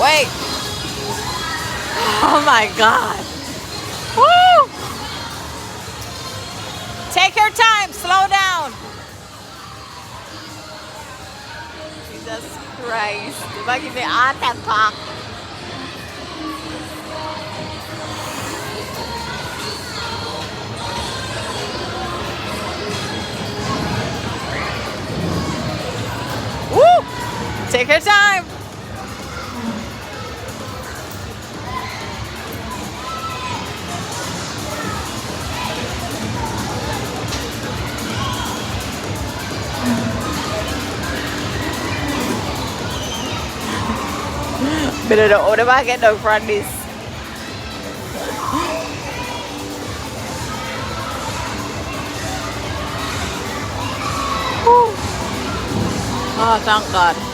Wait. Oh my God. Woo! Take your time. Slow down. Jesus Christ. Diba kasi ate pak? Woo! Take your time. Binonood na bakit ng Francis? Oh, thank God.